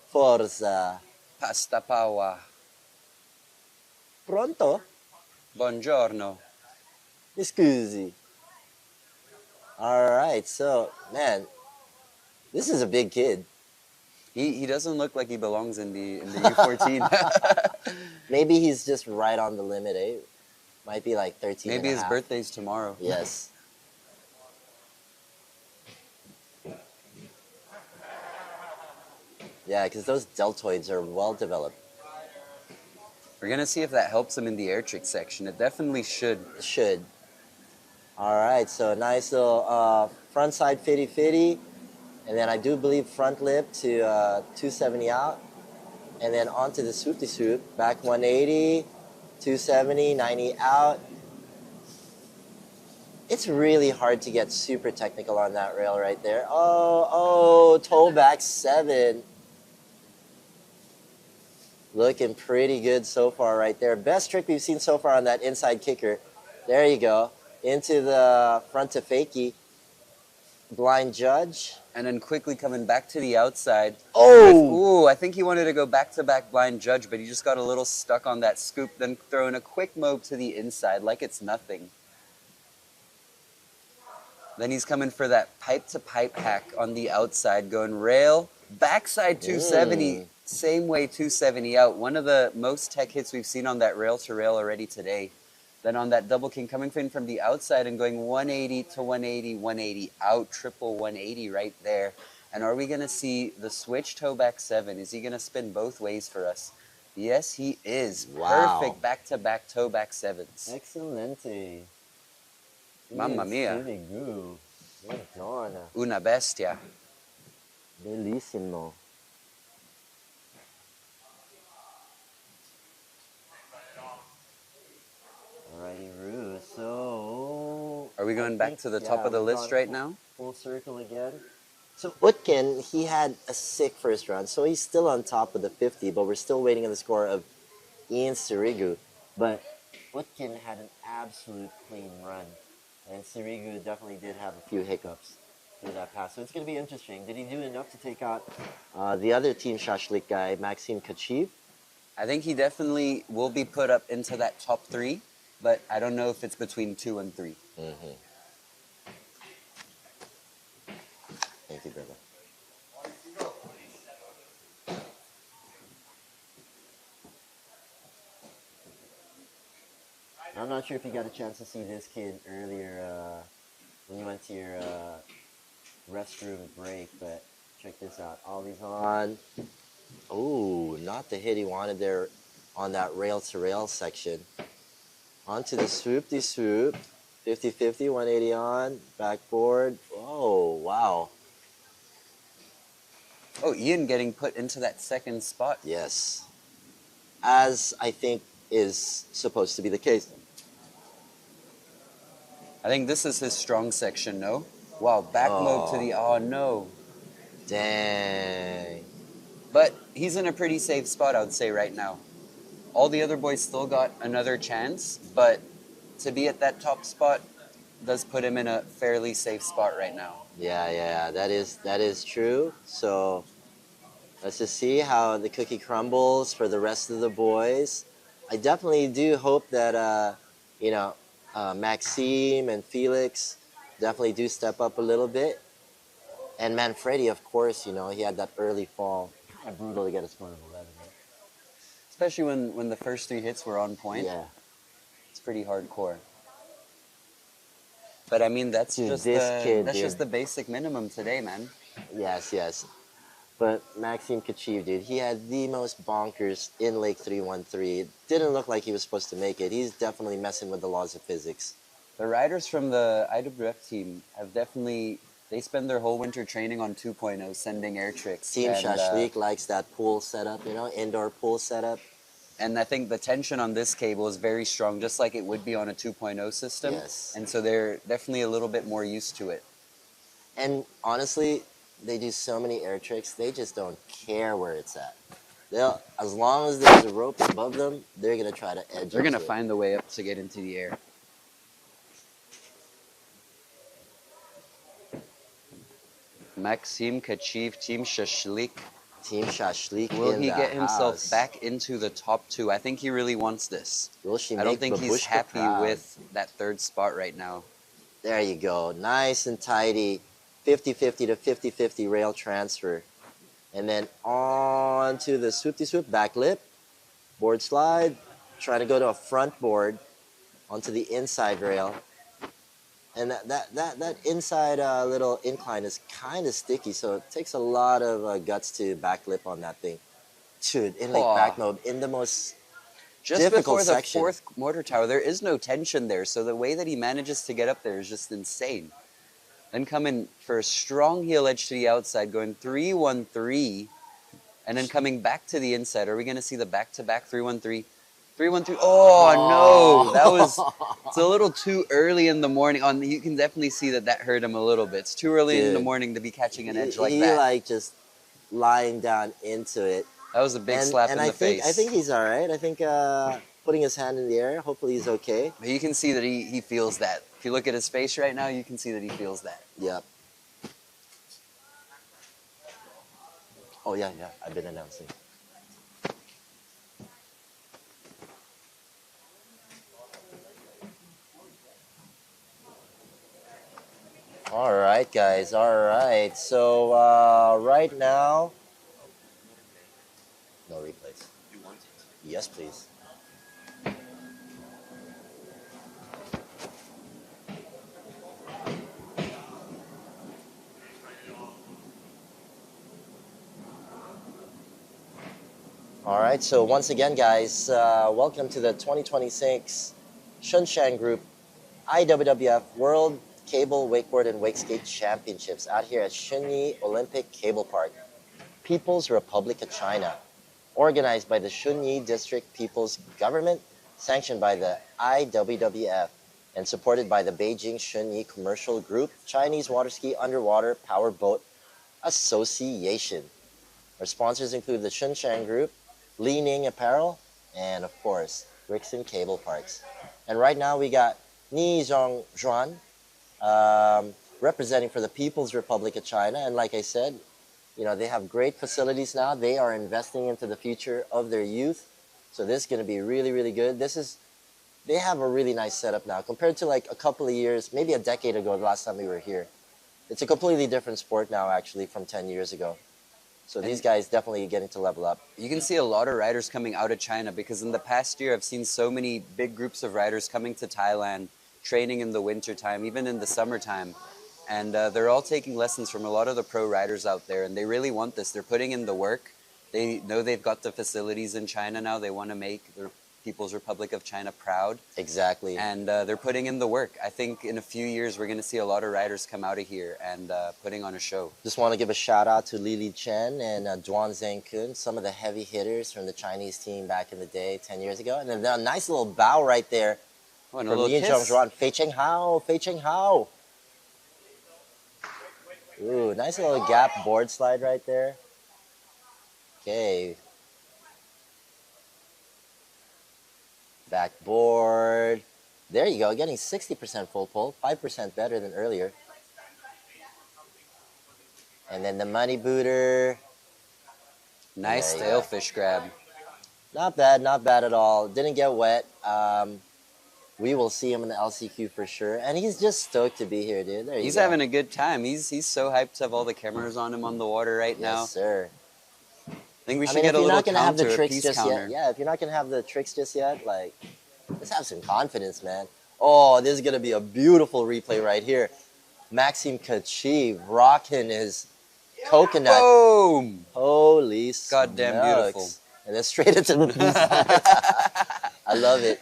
Forza. Pasta pawa. Pronto? Buongiorno. Scusi. All right, so man, this is a big kid. He doesn't look like he belongs in the U14. Maybe he's just right on the limit, eh? Might be like 13 Maybe and a his half. birthday's tomorrow. Yes. Yeah, because those deltoids are well developed. We're gonna see if that helps him in the air trick section. It definitely should. Should. All right, so nice little front side 50-50. And then I do believe front lip to 270 out. And then onto the swoopty swoop. Back 180, 270, 90 out. It's really hard to get super technical on that rail right there. Oh, toe back 7. Looking pretty good so far right there. Best trick we've seen so far on that inside kicker. There you go. Into the front to fakie. Blind judge. And then quickly coming back to the outside. Oh! Ooh, I think he wanted to go back-to-back blind judge, but he just got a little stuck on that scoop, then throwing a quick mobe to the inside like it's nothing. Then he's coming for that pipe-to-pipe hack on the outside, going rail, backside 270, same way 270 out. One of the most tech hits we've seen on that rail-to-rail already today. Then on that double king, coming in from the outside and going 180 to 180, 180 out, triple 180 right there. And are we going to see the switch toe back 7? Is he going to spin both ways for us? Yes, he is. Wow. Perfect back-to-back toe back 7s. Excelente. Mamma mia. Sirigu. Buongiorno. Una bestia. Bellissimo. Alrighty, Rue. So... Are we going back to the top of the list right now? Full circle again. So Utkin, he had a sick first round, so he's still on top of the 50, but we're still waiting on the score of Ian Sirigu. But Utkin had an absolute clean run, and Sirigu definitely did have a few hiccups through that pass. So it's going to be interesting. Did he do enough to take out the other Team Shashlik guy, Maxim Kachiv? I think he definitely will be put up into that top 3, but I don't know if it's between 2 and 3. Mm-hmm. Thank you, brother. I'm not sure if you got a chance to see this kid earlier when you went to your restroom break, but check this out. Ollies on. Oh, not the hit he wanted there on that rail-to-rail section. Onto the swoop-de-swoop. 50-50, 180 on, backboard. Oh, wow. Oh, Ian getting put into that second spot. Yes. As I think is supposed to be the case. I think this is his strong section, no? Wow, back mobe to the, oh no. Dang. But he's in a pretty safe spot, I would say, right now. All the other boys still got another chance, but to be at that top spot does put him in a fairly safe spot right now. Yeah, that is true. So let's just see how the cookie crumbles for the rest of the boys. I definitely do hope that Maxime and Felix definitely do step up a little bit. And Manfredi, of course, he had that early fall. Kind of brutal to get a score of 11. Right? Especially when the first 3 hits were on point. Yeah. It's pretty hardcore. But I mean, that's Dude, just just the basic minimum today, man. Yes. But Maxime Kachiv, dude, he had the most bonkers in Lake 313. It didn't look like he was supposed to make it. He's definitely messing with the laws of physics. The riders from the IWWF team have definitely, they spend their whole winter training on 2.0, sending air tricks. Team Shashlik likes that pool setup, indoor pool setup. And I think the tension on this cable is very strong, just like it would be on a 2.0 system. Yes. And so they're definitely a little bit more used to it. And honestly, they do so many air tricks, they just don't care where it's at. As long as there's a rope above them, they're gonna try to edge. They're gonna into it. find the way up to get into the air. Maxim Kachiv, Team Shashlik. Team Shashlik. Will in he the get himself house. back into the top 2? I think he really wants this. Will she I don't make think he's Babushka happy proud? with that 3rd spot right now. There you go. Nice and tidy. 50-50 to 50-50 rail transfer. And then on to the swoop-de-swoop back lip. Board slide. Trying to go to a front board onto the inside rail. And that inside little incline is kind of sticky, so it takes a lot of guts to backlip on that thing. Dude, in like back mode, in the most Just difficult before the section. 4th mortar tower, there is no tension there, so the way that he manages to get up there is just insane. Then coming for a strong heel edge to the outside, going 3-1-3, and then coming back to the inside. Are we going to see the back-to-back 3-1-3? 3-1-3. Oh, no, that was, it's a little too early in the morning. You can definitely see that hurt him a little bit. It's too early in the Dude, morning to be catching an edge like he that. like just lying down into it. That was a big slap in the face. I think he's all right. I think putting his hand in the air, hopefully he's okay. But you can see that he feels that. If you look at his face right now, you can see that he feels that. Yep. Oh, yeah, I've been announcing. All right, guys. All right. So right now, no replays. You want it? Yes, please. All right. So once again, guys, welcome to the 2026 Shunshan Group IWWF World Cable, Wakeboard, and Wake Skate Championships out here at Shunyi Olympic Cable Park, People's Republic of China, organized by the Shunyi District People's Government, sanctioned by the IWWF, and supported by the Beijing Shunyi Commercial Group, Chinese Water Ski Underwater Power Boat Association. Our sponsors include the Shunshan Group, Li Ning Apparel, and of course, Rixon Cable Parks. And right now we got Ni Zhongzhuan, representing for the People's Republic of China. And like I said, you know, they have great facilities now. They are investing into the future of their youth. So this is going to be really, really good. They have a really nice setup now compared to like a couple of years, maybe a decade ago, the last time we were here. It's a completely different sport now, actually, from 10 years ago. So these guys definitely getting to level up. You can see a lot of riders coming out of China because in the past year, I've seen so many big groups of riders coming to Thailand, training in the winter time, even in the summertime. And they're all taking lessons from a lot of the pro riders out there, and they really want this. They're putting in the work. They know they've got the facilities in China now. They want to make the People's Republic of China proud. Exactly. And they're putting in the work. I think in a few years, we're going to see a lot of riders come out of here and putting on a show. Just want to give a shout out to Li Li Chen and Duan Zhengkun, some of the heavy hitters from the Chinese team back in the day, 10 years ago. And then a nice little bow right there. Oh, and a from little Ni kiss. Zhongzhuan, Fei Cheng Hao. Ooh, nice little gap board slide right there. Okay. Backboard. There you go, getting 60% full pull, 5% better than earlier. And then the money booter. Nice There you go. tailfish grab. Not bad at all. Didn't get wet. We will see him in the LCQ for sure. And he's just stoked to be here, dude. There you He's go. having a good time. He's so hyped to have all the cameras on him on the water right now. Yes, sir. I think we should if get a you're little not gonna have counter, the a tricks peace just counter. yet, if you're not gonna have the tricks just yet, like, let's have some confidence, man. Oh, this is gonna be a beautiful replay right here. Maxim Kachiv rocking his coconut. Boom! Holy Goddamn smokes. beautiful. And then straight into the peace. I love it.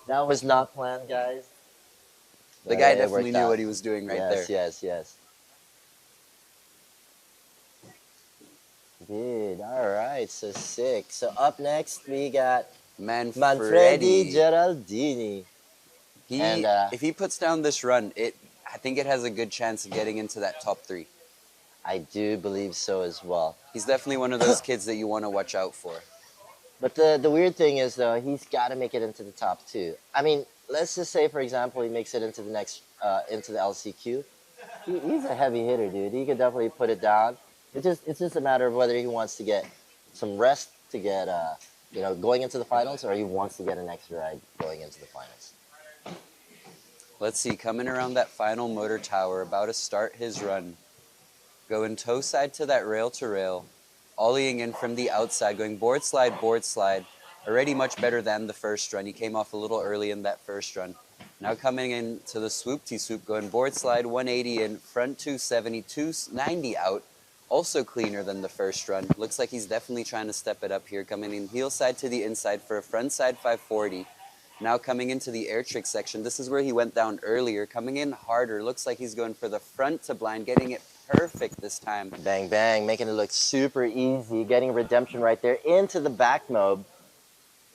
That was not planned, guys. The But guy it definitely worked knew out. what he was doing right there. Yes. Good. All right. So sick. So up next we got Manfredi Geraldini. If he puts down this run, I think it has a good chance of getting into that top 3. I do believe so as well. He's definitely one of those kids that you want to watch out for. But the weird thing is, though, he's got to make it into the top 2. I mean, let's just say, for example, he makes it into the next, into the LCQ. He's a heavy hitter, dude. He could definitely put it down. It's just a matter of whether he wants to get some rest to get, you know, going into the finals, or he wants to get an extra ride going into the finals. Let's see, coming around that final motor tower, about to start his run. Going toe side to that rail to rail. Ollieing in from the outside, going board slide, already much better than the first run. He came off a little early in that first run. Now coming in to the swoop-T-swoop, going board slide, 180 in, front 270, 290 out. Also cleaner than the first run. Looks like he's definitely trying to step it up here. Coming in heel side to the inside for a front side 540. Now coming into the air trick section. This is where he went down earlier. Coming in harder. Looks like he's going for the front to blind, getting it perfect this time. Bang, bang, making it look super easy. Getting redemption right there into the back mob.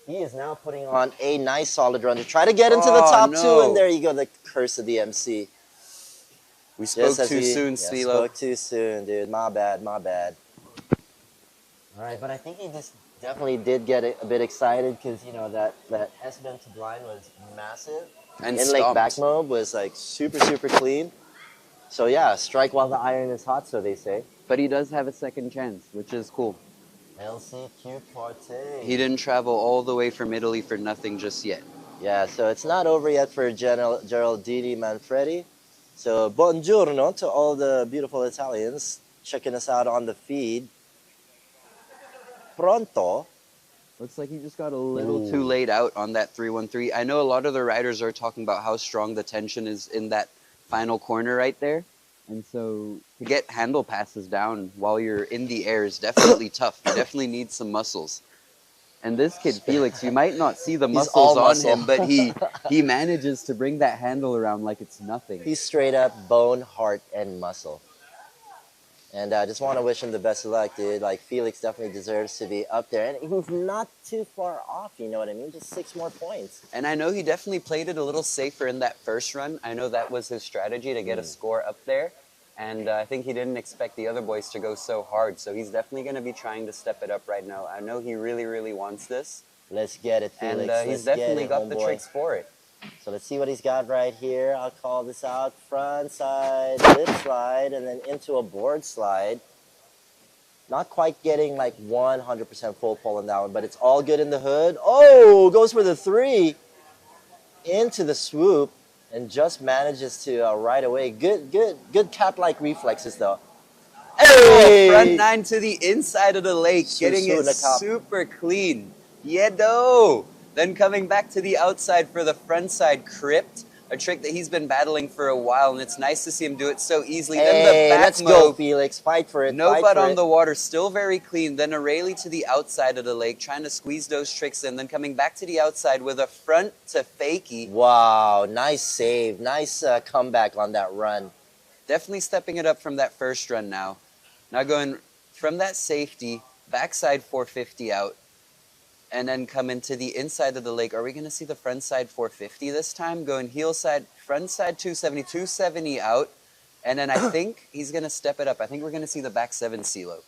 He is now putting on a nice solid run to try to get into the top 2. And there you go, the curse of the MC. We spoke too soon, Svilo. Spoke too soon, dude. My bad, my bad. All right, but I think he just definitely did get a bit excited because, you know, that S-bend to blind was massive. And in-lake back mob was like super, super clean. So yeah, strike while the iron is hot, so they say. But he does have a second chance, which is cool. LCQ Parte. He didn't travel all the way from Italy for nothing just yet. Yeah, so it's not over yet for Geraldini Manfredi. So buongiorno to all the beautiful Italians checking us out on the feed. Pronto. Looks like he just got a little too laid out on that 313. I know a lot of the riders are talking about how strong the tension is in that final corner right there. And so to get handle passes down while you're in the air is definitely tough. You definitely need some muscles. And this kid, Felix, you might not see the muscles on him, but he manages to bring that handle around like it's nothing. He's straight up bone, heart, and muscle. And I just want to wish him the best of luck, dude. Like, Felix definitely deserves to be up there. And he's not too far off, you know what I mean? Just 6 more points. And I know he definitely played it a little safer in that first run. I know that was his strategy to get a score up there. And I think he didn't expect the other boys to go so hard. So he's definitely going to be trying to step it up right now. I know he really, really wants this. Let's get it, Felix. And he's definitely got the tricks for it. So let's see what he's got right here. I'll call this out. Front side, lip slide, and then into a board slide. Not quite getting like 100% full pull in that one, but it's all good in the hood. Oh, goes for the 3 into the swoop and just manages to ride away. Good cat-like reflexes though. Hey! Front 9 to the inside of the lake, getting it super clean. Yedo! Then coming back to the outside for the front side crypt, a trick that he's been battling for a while, and it's nice to see him do it so easily. Hey, then the back let's go, Felix. Fight for it. No butt on the water, still very clean. Then a rally to the outside of the lake, trying to squeeze those tricks in. Then coming back to the outside with a front to fakie. Wow, nice save. Nice comeback on that run. Definitely stepping it up from that first run now. Now going from that safety, backside 450 out. And then come into the inside of the lake. Are we going to see the front side 450 this time? Going heel side, front side 270, 270 out. And then I think he's going to step it up. I think we're going to see the back 7 CeeLo.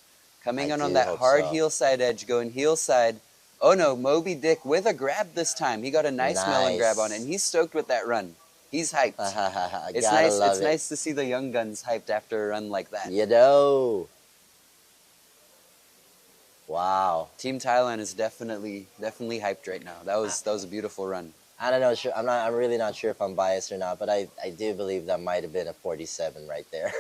Coming in on that hard heel side edge, going heel side. Oh no, Moby Dick with a grab this time. He got a nice melon grab on it, and he's stoked with that run. He's hyped. It's nice. It's nice to see the young guns hyped after a run like that. You know. Wow. Team Thailand is definitely hyped right now. That was a beautiful run. I don't know. I'm really not sure if I'm biased or not, but I do believe that might have been a 47 right there.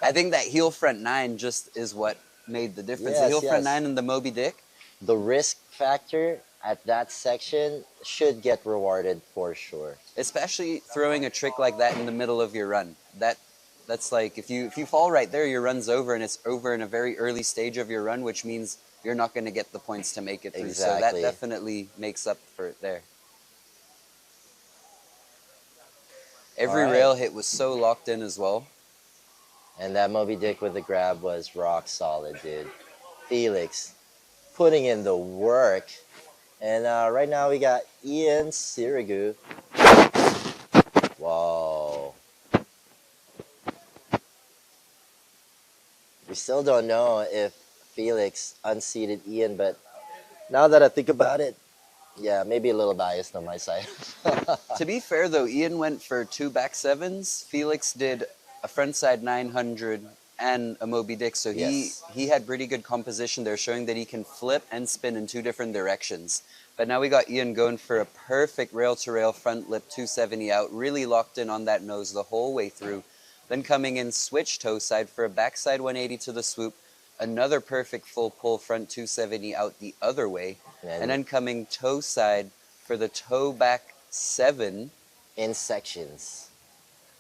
I think that heel front 9 just is what made the difference. Yes, the heel front 9 and the Moby Dick. The risk factor at that section should get rewarded for sure. Especially throwing a trick like that in the middle of your run. That's like if you fall right there, your run's over, and it's over in a very early stage of your run, which means you're not going to get the points to make it through. Exactly. So that definitely makes up for it there. Every rail hit was so locked in as well. And that Moby Dick with the grab was rock solid, dude. Felix putting in the work. And right now we got Ian Sirigu. Whoa. We still don't know if Felix unseated Ian, but now that I think about it, yeah, maybe a little biased on my side. To be fair, though, Ian went for 2 back sevens. Felix did a frontside 900 and a Moby Dick, so Yes. he had pretty good composition there, showing that he can flip and spin in 2 different directions. But now we got Ian going for a perfect rail-to-rail front lip 270 out, really locked in on that nose the whole way through. Then coming in switch toe side for a backside 180 to the swoop, another perfect full pull front 270 out the other way, and then coming toe side for the toe back 7 in sections.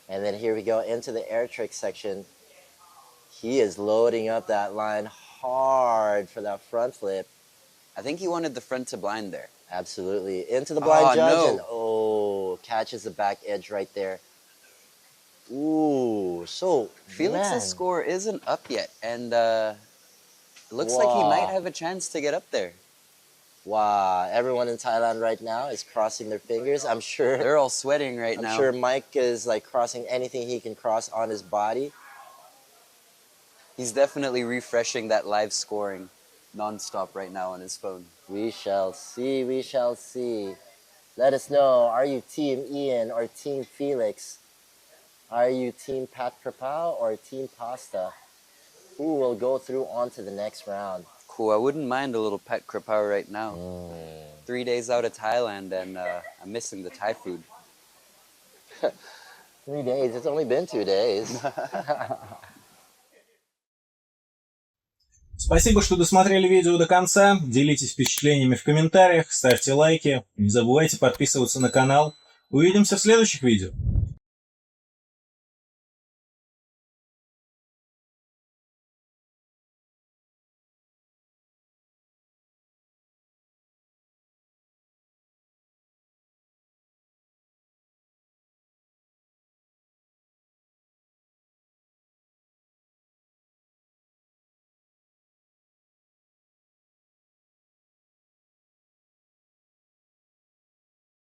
And then here we go into the air trick section. He is loading up that line hard for that front flip. I think he wanted the front to blind there. Absolutely. Into the blind judge. No. And catches the back edge right there. Ooh, so Felix's score isn't up yet, and it looks like he might have a chance to get up there. Wow, everyone in Thailand right now is crossing their fingers. I'm sure They're all sweating right now. I'm sure Mike is like crossing anything he can cross on his body. He's definitely refreshing that live scoring non-stop right now on his phone. We shall see, we shall see. Let us know, are you Team Ian or Team Felix? Are you Team Pat Krapau or Team Pasta? Who will go through on to the next round? Cool, I wouldn't mind a little Pat Krapau right now. 3 days out of Thailand, and I'm missing the Thai food. 3 days, it's only been 2 days. Спасибо, что досмотрели видео до конца. Делитесь впечатлениями в комментариях, ставьте лайки. Не забывайте подписываться на канал. Увидимся в следующих видео.